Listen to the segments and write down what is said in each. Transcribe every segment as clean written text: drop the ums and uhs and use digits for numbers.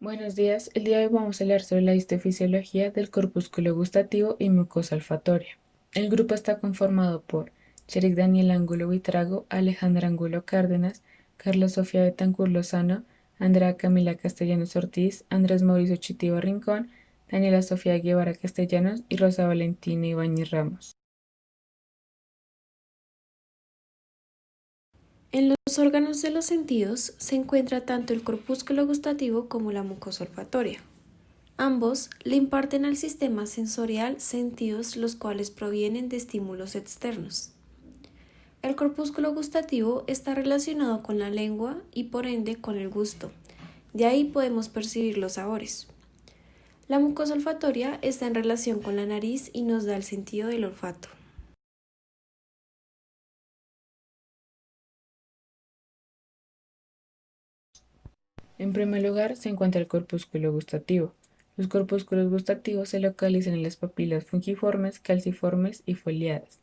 Buenos días, el día de hoy vamos a hablar sobre la histofisiología del corpúsculo gustativo y mucosa olfatoria. El grupo está conformado por Cherik Daniel Angulo Buitrago, Alejandra Angulo Cárdenas, Carlos Sofía Betancur Lozano, Andrea Camila Castellanos Ortiz, Andrés Mauricio Chitiba Rincón, Daniela Sofía Guevara Castellanos y Rosa Valentina Ibáñez Ramos. En los órganos de los sentidos se encuentra tanto el corpúsculo gustativo como la mucosa olfatoria. Ambos le imparten al sistema sensorial sentidos los cuales provienen de estímulos externos. El corpúsculo gustativo está relacionado con la lengua y por ende con el gusto. De ahí podemos percibir los sabores. La mucosa olfatoria está en relación con la nariz y nos da el sentido del olfato. En primer lugar se encuentra el corpúsculo gustativo. Los corpúsculos gustativos se localizan en las papilas fungiformes, calciformes y foliadas.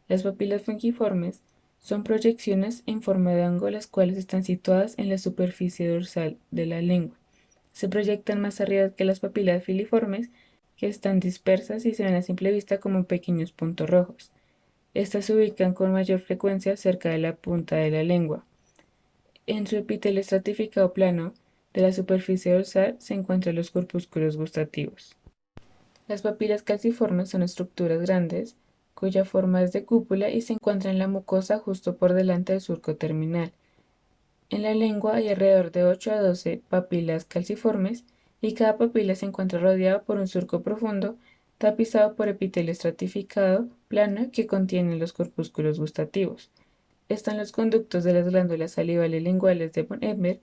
Las papilas fungiformes son proyecciones en forma de hongo las cuales están situadas en la superficie dorsal de la lengua. Se proyectan más arriba que las papilas filiformes, que están dispersas y se ven a simple vista como pequeños puntos rojos. Estas se ubican con mayor frecuencia cerca de la punta de la lengua. En su epitelio estratificado plano de la superficie dorsal se encuentran los corpúsculos gustativos. Las papilas calciformes son estructuras grandes, cuya forma es de cúpula y se encuentra en la mucosa justo por delante del surco terminal. En la lengua hay alrededor de 8 a 12 papilas calciformes y cada papila se encuentra rodeada por un surco profundo tapizado por epitelio estratificado plano que contiene los corpúsculos gustativos. Están los conductos de las glándulas salivales linguales de von Ebner,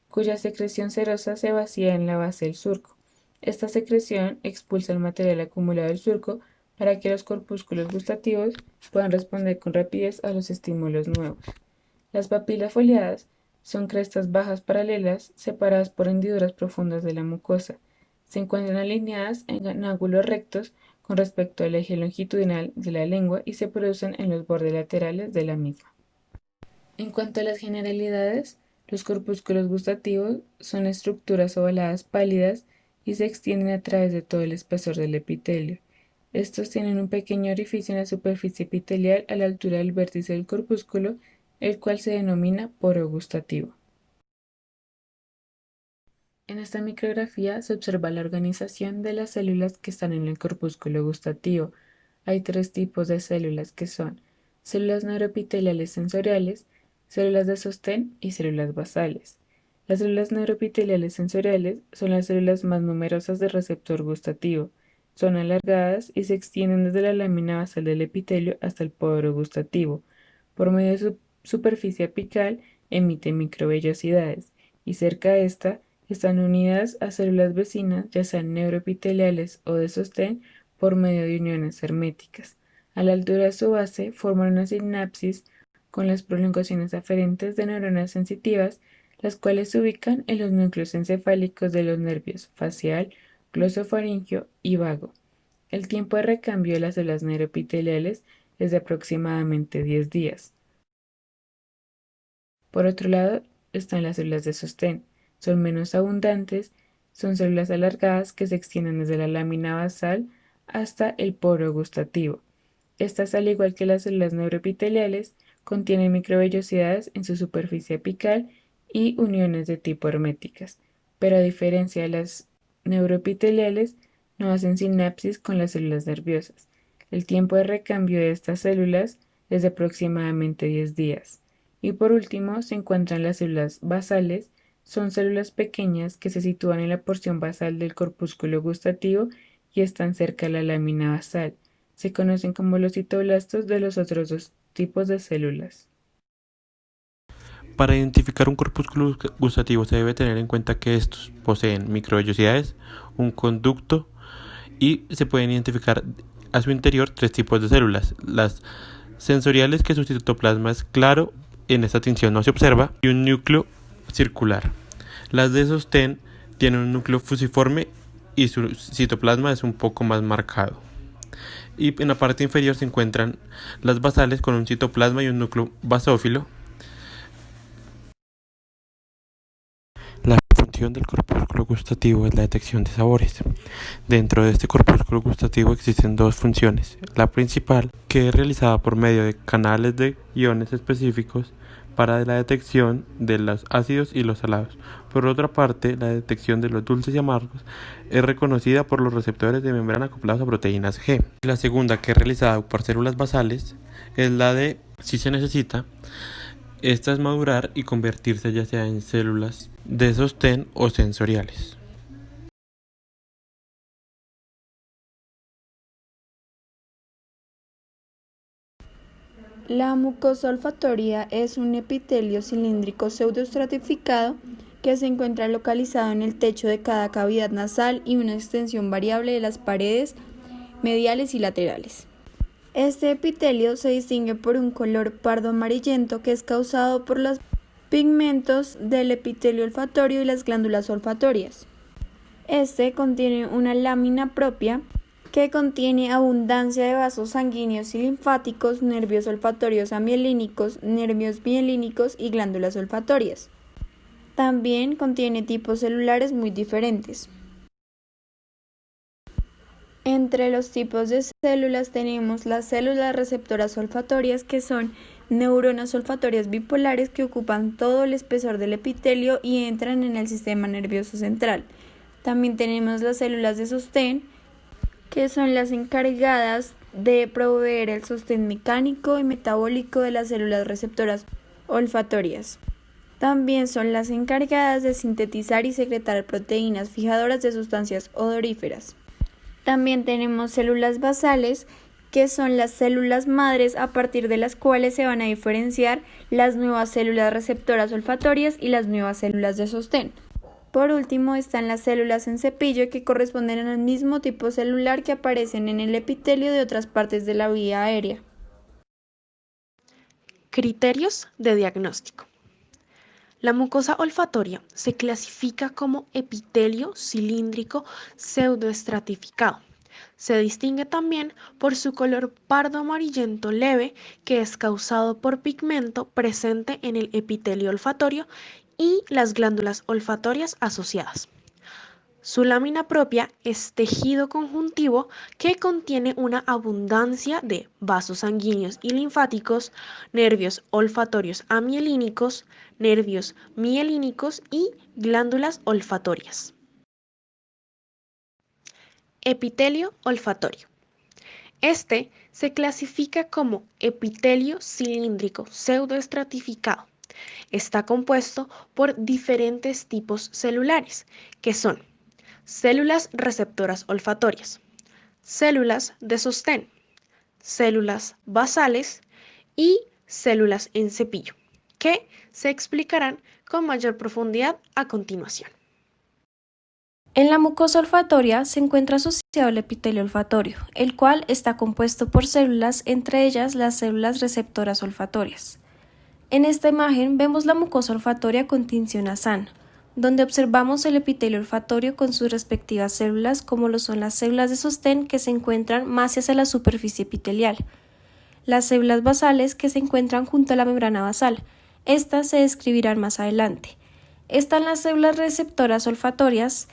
cuya secreción serosa se vacía en la base del surco. Esta secreción expulsa el material acumulado del surco para que los corpúsculos gustativos puedan responder con rapidez a los estímulos nuevos. Las papilas foliadas son crestas bajas paralelas separadas por hendiduras profundas de la mucosa. Se encuentran alineadas en ángulos rectos con respecto al eje longitudinal de la lengua y se producen en los bordes laterales de la misma. En cuanto a las generalidades, los corpúsculos gustativos son estructuras ovaladas pálidas y se extienden a través de todo el espesor del epitelio. Estos tienen un pequeño orificio en la superficie epitelial a la altura del vértice del corpúsculo, el cual se denomina poro gustativo. En esta micrografía se observa la organización de las células que están en el corpúsculo gustativo. Hay tres tipos de células que son células neuroepiteliales sensoriales, células de sostén y células basales. Las células neuroepiteliales sensoriales son las células más numerosas del receptor gustativo. Son alargadas y se extienden desde la lámina basal del epitelio hasta el poro gustativo. Por medio de su superficie apical emite microvellosidades y cerca de esta están unidas a células vecinas, ya sean neuroepiteliales o de sostén, por medio de uniones herméticas. A la altura de su base forman una sinapsis con las prolongaciones aferentes de neuronas sensitivas, las cuales se ubican en los núcleos encefálicos de los nervios facial, glosofaringeo y vago. El tiempo de recambio de las células neuroepiteliales es de aproximadamente 10 días. Por otro lado, están las células de sostén. Son menos abundantes, son células alargadas que se extienden desde la lámina basal hasta el poro gustativo. Estas, al igual que las células neuroepiteliales, contienen microvellosidades en su superficie apical y uniones de tipo herméticas, pero a diferencia de las neuroepiteliales, no hacen sinapsis con las células nerviosas. El tiempo de recambio de estas células es de aproximadamente 10 días. Y por último, se encuentran las células basales. Son células pequeñas que se sitúan en la porción basal del corpúsculo gustativo y están cerca de la lámina basal. Se conocen como los citoblastos de los otros dos tipos de células. Para identificar un corpúsculo gustativo se debe tener en cuenta que estos poseen microvellosidades, un conducto y se pueden identificar a su interior tres tipos de células. Las sensoriales, que su citoplasma es claro, en esta tinción no se observa, y un núcleo circular. Las de sostén tienen un núcleo fusiforme y su citoplasma es un poco más marcado. Y en la parte inferior se encuentran las basales con un citoplasma y un núcleo basófilo. La función función del corpúsculo gustativo es la detección de sabores. Dentro de este corpúsculo gustativo existen dos funciones. La principal, que es realizada por medio de canales de iones específicos para la detección de los ácidos y los salados. Por otra parte, la detección de los dulces y amargos es reconocida por los receptores de membrana acoplados a proteínas G. La segunda, que es realizada por células basales, es la de, si se necesita, esta es madurar y convertirse ya sea en células de sostén o sensoriales. La mucosa olfatoria es un epitelio cilíndrico pseudoestratificado que se encuentra localizado en el techo de cada cavidad nasal y una extensión variable de las paredes mediales y laterales. Este epitelio se distingue por un color pardo amarillento que es causado por los pigmentos del epitelio olfatorio y las glándulas olfatorias. Este contiene una lámina propia que contiene abundancia de vasos sanguíneos y linfáticos, nervios olfatorios amielínicos, nervios mielínicos y glándulas olfatorias. También contiene tipos celulares muy diferentes. Entre los tipos de células tenemos las células receptoras olfatorias, que son neuronas olfatorias bipolares que ocupan todo el espesor del epitelio y entran en el sistema nervioso central. También tenemos las células de sostén, que son las encargadas de proveer el sostén mecánico y metabólico de las células receptoras olfatorias. También son las encargadas de sintetizar y secretar proteínas fijadoras de sustancias odoríferas. También tenemos células basales, que son las células madres a partir de las cuales se van a diferenciar las nuevas células receptoras olfatorias y las nuevas células de sostén. Por último están las células en cepillo, que corresponden al mismo tipo celular que aparecen en el epitelio de otras partes de la vía aérea. Criterios de diagnóstico. La mucosa olfatoria se clasifica como epitelio cilíndrico pseudoestratificado. Se distingue también por su color pardo amarillento leve, que es causado por pigmento presente en el epitelio olfatorio y las glándulas olfatorias asociadas. Su lámina propia es tejido conjuntivo que contiene una abundancia de vasos sanguíneos y linfáticos, nervios olfatorios amielínicos, nervios mielínicos y glándulas olfatorias. Epitelio olfatorio. Este se clasifica como epitelio cilíndrico pseudoestratificado. Está compuesto por diferentes tipos celulares, que son células receptoras olfatorias, células de sostén, células basales y células en cepillo, que se explicarán con mayor profundidad a continuación. En la mucosa olfatoria se encuentra asociado el epitelio olfatorio, el cual está compuesto por células, entre ellas las células receptoras olfatorias. En esta imagen vemos la mucosa olfatoria con tinción asana, donde observamos el epitelio olfatorio con sus respectivas células, como lo son las células de sostén, que se encuentran más hacia la superficie epitelial, las células basales, que se encuentran junto a la membrana basal. Estas se describirán más adelante. Están las células receptoras olfatorias,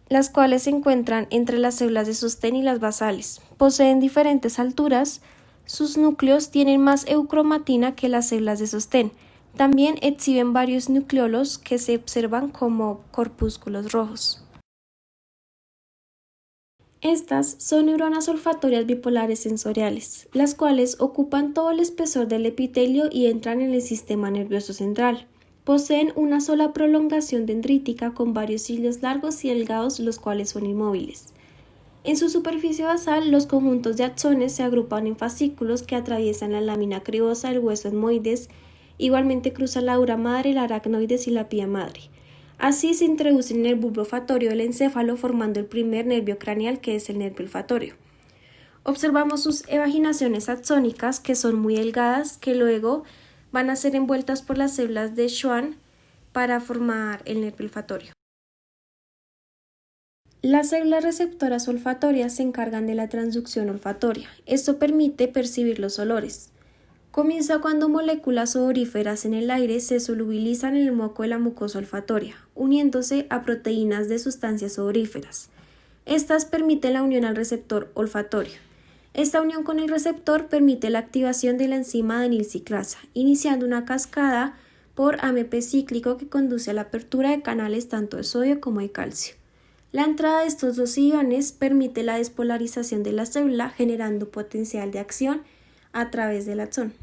las cuales se encuentran entre las células de sostén y las basales. Poseen diferentes alturas. Sus núcleos tienen más eucromatina que las células de sostén. También exhiben varios nucleolos que se observan como corpúsculos rojos. Estas son neuronas olfatorias bipolares sensoriales, las cuales ocupan todo el espesor del epitelio y entran en el sistema nervioso central. Poseen una sola prolongación dendrítica con varios cilios largos y delgados, los cuales son inmóviles. En su superficie basal, los conjuntos de axones se agrupan en fascículos que atraviesan la lámina cribosa del hueso etmoides. Igualmente cruzan la dura madre, el aracnoides y la pía madre. Así se introducen en el bulbo olfatorio del encéfalo, formando el primer nervio craneal, que es el nervio olfatorio. Observamos sus evaginaciones axónicas, que son muy delgadas, que luego van a ser envueltas por las células de Schwann para formar el nervio olfatorio. Las células receptoras olfatorias se encargan de la transducción olfatoria. Esto permite percibir los olores. Comienza cuando moléculas odoríferas en el aire se solubilizan en el moco de la mucosa olfatoria, uniéndose a proteínas de sustancias odoríferas. Estas permiten la unión al receptor olfatorio. Esta unión con el receptor permite la activación de la enzima adenilciclasa, iniciando una cascada por AMP cíclico que conduce a la apertura de canales tanto de sodio como de calcio. La entrada de estos dos iones permite la despolarización de la célula, generando potencial de acción a través del axón.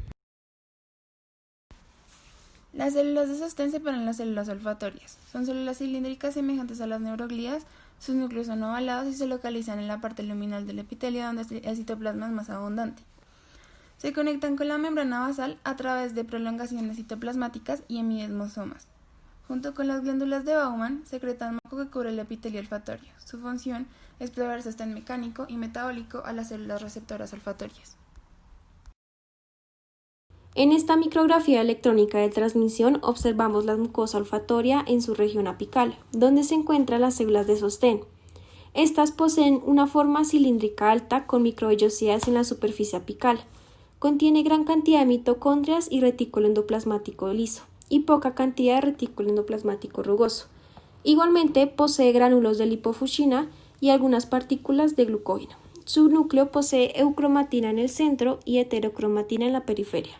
Las células de sostén separan las células olfatorias. Son células cilíndricas semejantes a las neuroglías. Sus núcleos son ovalados y se localizan en la parte luminal del epitelio, donde el citoplasma es más abundante. Se conectan con la membrana basal a través de prolongaciones citoplasmáticas y hemiesmosomas. Junto con las glándulas de Bowman, secretan moco que cubre el epitelio olfatorio. Su función es proveer sostén mecánico y metabólico a las células receptoras olfatorias. En esta micrografía electrónica de transmisión observamos la mucosa olfatoria en su región apical, donde se encuentran las células de sostén. Estas poseen una forma cilíndrica alta con microvellosidades en la superficie apical. Contiene gran cantidad de mitocondrias y retículo endoplasmático liso, y poca cantidad de retículo endoplasmático rugoso. Igualmente posee gránulos de lipofuscina y algunas partículas de glucógeno. Su núcleo posee eucromatina en el centro y heterocromatina en la periferia.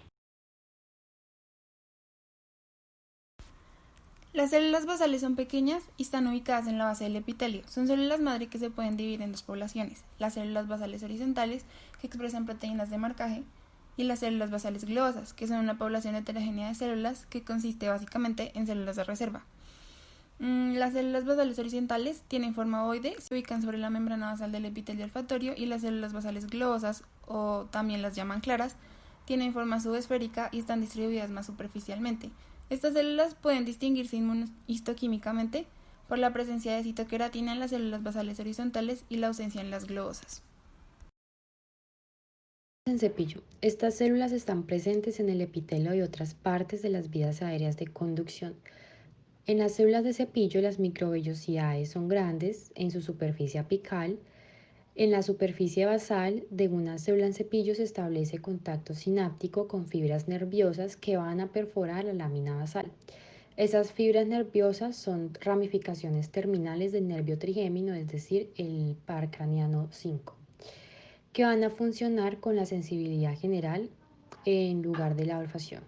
Las células basales son pequeñas y están ubicadas en la base del epitelio. Son células madre que se pueden dividir en dos poblaciones: las células basales horizontales, que expresan proteínas de marcaje, y las células basales globosas, que son una población heterogénea de células que consiste básicamente en células de reserva. Las células basales horizontales tienen forma ovoide, se ubican sobre la membrana basal del epitelio olfatorio, y las células basales globosas, o también las llaman claras, tienen forma subesférica y están distribuidas más superficialmente. Estas células pueden distinguirse inmunohistoquímicamente por la presencia de citoqueratina en las células basales horizontales y la ausencia en las globosas. En cepillo, estas células están presentes en el epitelio y otras partes de las vías aéreas de conducción. En las células de cepillo, las microvellosidades son grandes en su superficie apical. En la superficie basal de una célula en cepillo se establece contacto sináptico con fibras nerviosas que van a perforar la lámina basal. Esas fibras nerviosas son ramificaciones terminales del nervio trigémino, es decir, el par craneano 5, que van a funcionar con la sensibilidad general en lugar de la olfacción.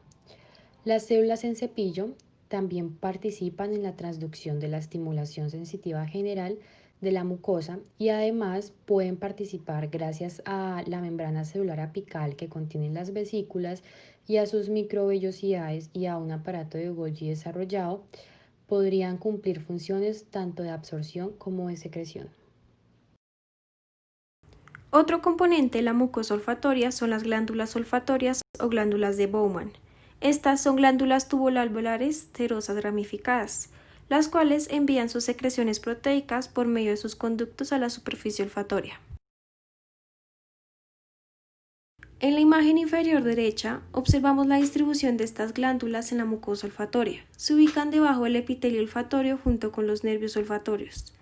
Las células en cepillo también participan en la transducción de la estimulación sensitiva general de la mucosa y además pueden participar gracias a la membrana celular apical que contiene las vesículas y a sus microvellosidades y a un aparato de Golgi desarrollado, podrían cumplir funciones tanto de absorción como de secreción. Otro componente de la mucosa olfatoria son las glándulas olfatorias o glándulas de Bowman. Estas son glándulas tubuloalveolares cerosas ramificadas, las cuales envían sus secreciones proteicas por medio de sus conductos a la superficie olfatoria. En la imagen inferior derecha observamos la distribución de estas glándulas en la mucosa olfatoria. Se ubican debajo del epitelio olfatorio junto con los nervios olfatorios.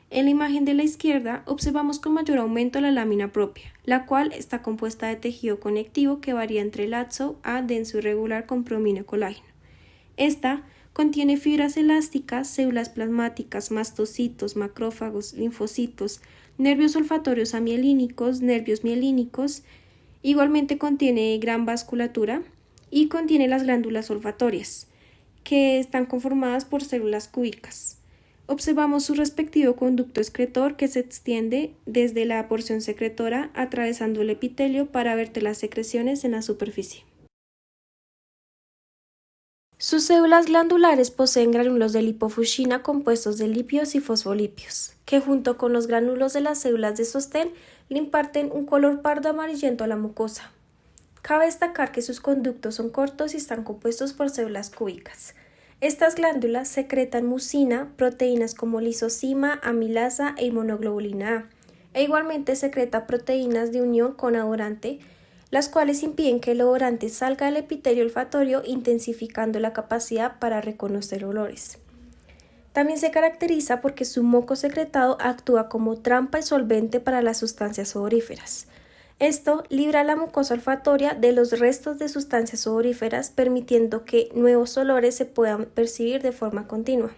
En la imagen de la izquierda observamos con mayor aumento la lámina propia, la cual está compuesta de tejido conectivo que varía entre laxo a denso y regular con prominio colágeno. Esta contiene fibras elásticas, células plasmáticas, mastocitos, macrófagos, linfocitos, nervios olfatorios amielínicos, nervios mielínicos. Igualmente contiene gran vasculatura y contiene las glándulas olfatorias, que están conformadas por células cúbicas. Observamos su respectivo conducto excretor que se extiende desde la porción secretora atravesando el epitelio para verter las secreciones en la superficie. Sus células glandulares poseen gránulos de lipofuscina compuestos de lípidos y fosfolípidos, que junto con los gránulos de las células de sostén le imparten un color pardo amarillento a la mucosa. Cabe destacar que sus conductos son cortos y están compuestos por células cúbicas. Estas glándulas secretan mucina, proteínas como lisozima, amilasa e inmunoglobulina A, e igualmente secreta proteínas de unión con odorante, las cuales impiden que el odorante salga del epitelio olfatorio, intensificando la capacidad para reconocer olores. También se caracteriza porque su moco secretado actúa como trampa y solvente para las sustancias odoríferas. Esto libra la mucosa olfatoria de los restos de sustancias odoríferas, permitiendo que nuevos olores se puedan percibir de forma continua.